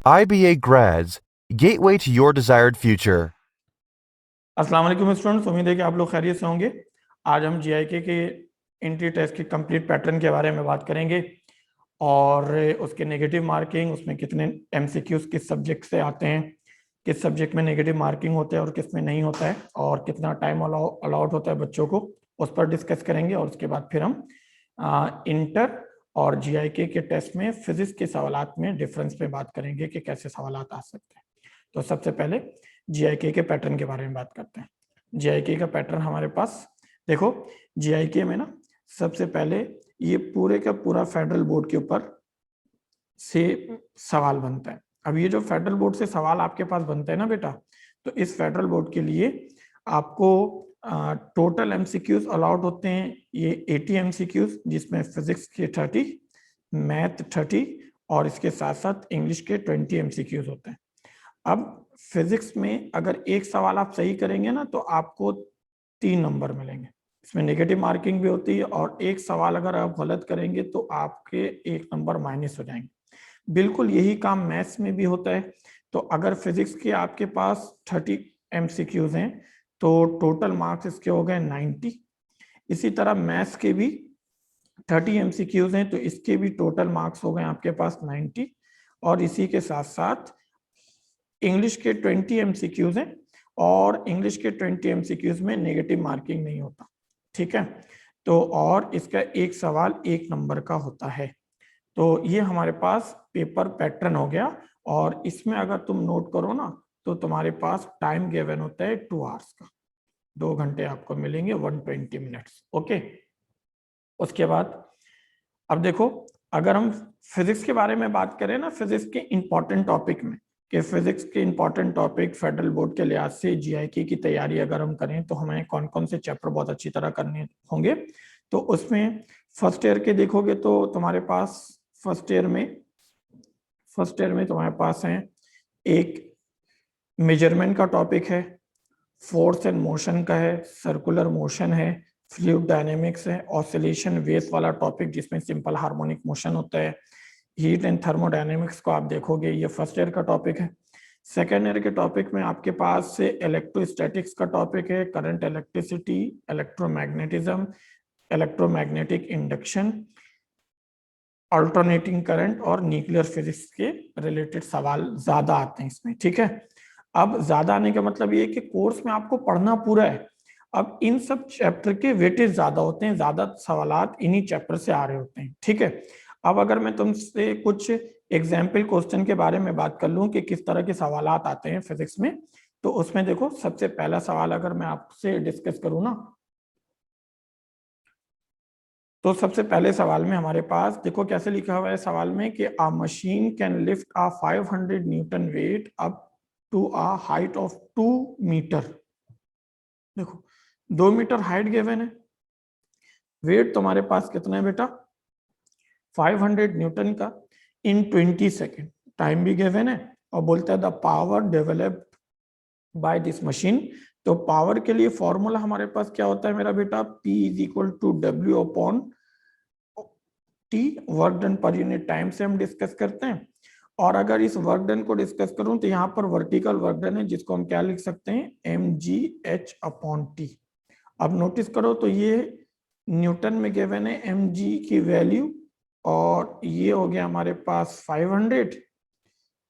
IBA Grads, Gateway to Your Desired Future. अस्सलाम वालेकुम students, उम्मीद है कि आप लोग खैरियत से होंगे। आज हम जीआईके के एंट्री टेस्ट के कंप्लीट पैटर्न के बारे में बात करेंगे और उसके नेगेटिव मार्किंग, उसमें कितने एमसीक्यूज किस सब्जेक्ट से आते हैं, किस सब्जेक्ट में नेगेटिव मार्किंग होता है और किस में नहीं होता है, और कितना टाइम अलाउड होता है बच्चों को, उस पर डिस्कस करेंगे। और उसके बाद फिर हम इंटर और जीआईके के टेस्ट में फिजिक्स के सवालात में डिफरेंस पे बात करेंगे कि कैसे सवालात आ सकते हैं। तो सबसे पहले जीआईके के पैटर्न के बारे में बात करते हैं। जीआईके का पैटर्न हमारे पास देखो, जीआईके में ना सबसे पहले ये पूरे का पूरा फेडरल बोर्ड के ऊपर से सवाल बनता है। अब ये जो फेडरल बोर्ड से सवाल आपके पास बनता है ना बेटा, तो इस फेडरल बोर्ड के लिए आपको टोटल एमसीक्यूज अलाउड होते हैं ये 80 एमसीक्यूज, जिसमें फिजिक्स के 30, मैथ 30 और इसके साथ साथ इंग्लिश के 20 एमसीक्यूज होते हैं। अब फिजिक्स में अगर एक सवाल आप सही करेंगे ना तो आपको 3 नंबर मिलेंगे, इसमें नेगेटिव मार्किंग भी होती है, और एक सवाल अगर आप गलत करेंगे तो आपके 1 नंबर माइनस हो जाएंगे। बिल्कुल यही काम मैथ्स में भी होता है। तो अगर फिजिक्स के आपके पास 30 एमसीक्यूज हैं तो टोटल मार्क्स इसके हो गए 90। इसी तरह मैथ्स के भी 30 एमसीक्यूज हैं तो इसके भी टोटल मार्क्स हो गए आपके पास 90। और इसी के साथ साथ इंग्लिश के 20 एमसीक्यूज हैं, और इंग्लिश के 20 एमसीक्यूज में नेगेटिव मार्किंग नहीं होता, ठीक है। तो और इसका एक सवाल 1 नंबर का होता है। तो ये हमारे पास पेपर पैटर्न हो गया, और इसमें अगर तुम नोट करो ना तो तुम्हारे पास टाइम गिवन होता है 2 आवर्स का, 2 घंटे आपको मिलेंगे, 120 मिनट्स, ओके। उसके बाद अब देखो, अगर हम फिजिक्स के बारे में बात करें ना, फिजिक्स के इंपॉर्टेंट टॉपिक में, कि फिजिक्स के इंपॉर्टेंट टॉपिक फेडरल बोर्ड के लिहाज से जीआईके की तैयारी अगर हम करें तो हमें कौन कौन से चैप्टर बहुत अच्छी तरह करने होंगे। तो उसमें फर्स्ट ईयर के देखोगे तो तुम्हारे पास फर्स्ट ईयर में तुम्हारे पास है एक मेजरमेंट का टॉपिक है, फोर्स एंड मोशन का है, सर्कुलर मोशन है, फ्लूइड डायनेमिक्स है, ऑसिलेशन वेव्स वाला टॉपिक जिसमें सिंपल हार्मोनिक मोशन होता है, हीट एंड थर्मोडायनेमिक्स को आप देखोगे, ये फर्स्ट ईयर का टॉपिक है। सेकेंड ईयर के टॉपिक में आपके पास से इलेक्ट्रोस्टैटिक्स का टॉपिक है, current electricity, electromagnetism, electromagnetic induction, alternating current और न्यूक्लियर फिजिक्स के रिलेटेड सवाल ज्यादा आते हैं इसमें, ठीक है। अब ज्यादा आने का मतलब ये कि कोर्स में आपको पढ़ना पूरा है। अब इन सब चैप्टर के वेटेज ज्यादा होते हैं, ज्यादा सवालात इन्हीं चैप्टर से आ रहे होते हैं, ठीक है। अब अगर मैं तुमसे कुछ एग्जाम्पल क्वेश्चन के बारे में बात कर लूं कि किस तरह के सवालात आते हैं फिजिक्स में, तो उसमें देखो सबसे पहला सवाल अगर मैं आपसे डिस्कस करूं ना, तो सबसे पहले सवाल में हमारे पास देखो कैसे लिखा हुआ है सवाल में कि a machine can lift a 500 newton weight up to a height of 2 metre. देखो 2 मीटर हाइट गिवन है, वेट तुम्हारे पास कितना है बेटा 500 न्यूटन का, इन 20 सेकेंड, टाइम भी गिवन है, और बोलता है the power developed by this machine. तो पावर के लिए फॉर्मूला हमारे पास क्या होता है मेरा बेटा, P is equal to W upon T, work done per unit time से हम डिस्कस करते हैं। और अगर इस वर्क डन को डिस्कस करूं तो यहाँ पर वर्टिकल वर्क डन है, जिसको हम क्या लिख सकते हैं, mgh अपॉन टी। अब नोटिस करो तो ये न्यूटन में गिवन है mg की वैल्यू, और ये हो गया हमारे पास 500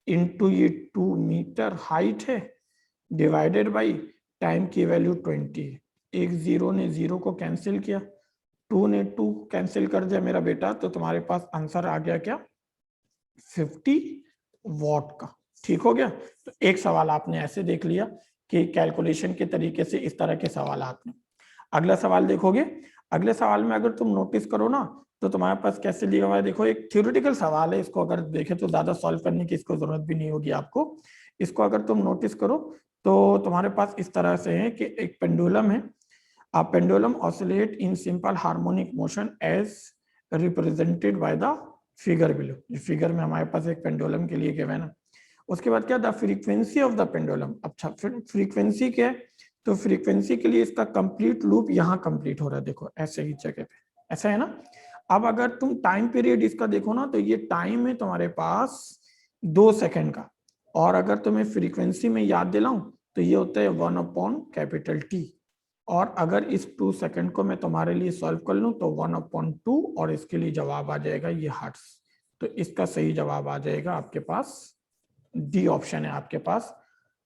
इंटू ये 2 मीटर हाइट है, डिवाइडेड बाई टाइम की वैल्यू 20 है। एक जीरो ने जीरो को कैंसिल किया, 2 ने 2 कैंसिल कर दिया मेरा बेटा, तो तुम्हारे पास आंसर आ गया क्या 50 वॉट का, ठीक हो गया। तो एक सवाल आपने ऐसे देख लिया कि कैलकुलेशन के तरीके से इस तरह के सवाल आते हैं। अगला सवाल देखोगे, अगले सवाल में अगर तुम नोटिस करो ना तो तुम्हारे पास कैसे लिया हुआ है, देखो एक थ्योरेटिकल सवाल है, इसको अगर देखें तो ज्यादा सॉल्व करने की इसको जरूरत भी नहीं होगी आपको। इसको अगर तुम नोटिस करो तो तुम्हारे पास इस तरह से है कि एक पेंडुलम है, a pendulum oscillate in simple harmonic motion as represented by the figure below। Figure में हमारे पास एक पेंडुलम के लिए गिवन है। उसके बाद क्या, the frequency of the pendulum. अच्छा फ्रीक्वेंसी क्या है, तो फ्रीक्वेंसी के लिए इसका कंप्लीट लूप यहाँ कंप्लीट हो रहा है, देखो ऐसे ही जगह पे, ऐसा है ना। अब अगर तुम टाइम पीरियड इसका देखो ना तो ये टाइम है तुम्हारे पास 2 सेकंड का। और अगर तुम्हें फ्रीक्वेंसी में याद दिलाऊं तो ये होता है 1/T। और अगर इस 2 सेकंड को मैं तुम्हारे लिए सॉल्व कर लूं तो 1/2 और इसके लिए जवाब आ जाएगा ये हर्ट्ज। तो इसका सही जवाब आ जाएगा आपके पास डी ऑप्शन है आपके पास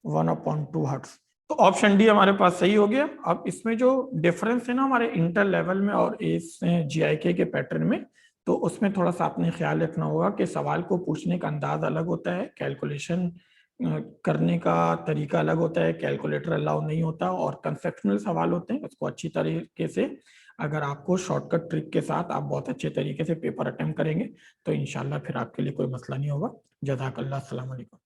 1/2 हर्ट्ज। तो ऑप्शन डी हमारे पास सही हो गया। अब इसमें जो डिफरेंस है ना हमारे इंटर लेवल में और इस जीआईके के पैटर्न में, तो उसमें थोड़ा सा आपने ख्याल रखना होगा कि सवाल को पूछने का अंदाज अलग होता है, कैलकुलेशन करने का तरीका अलग होता है, कैलकुलेटर अलाउ नहीं होता और कंसेप्शनल सवाल होते हैं। उसको अच्छी तरीके से अगर आपको शॉर्टकट ट्रिक के साथ आप बहुत अच्छे तरीके से पेपर अटेम्प्ट करेंगे तो इंशाल्लाह फिर आपके लिए कोई मसला नहीं होगा। जज़ाकल्लाह, अस्सलाम वालेकुम।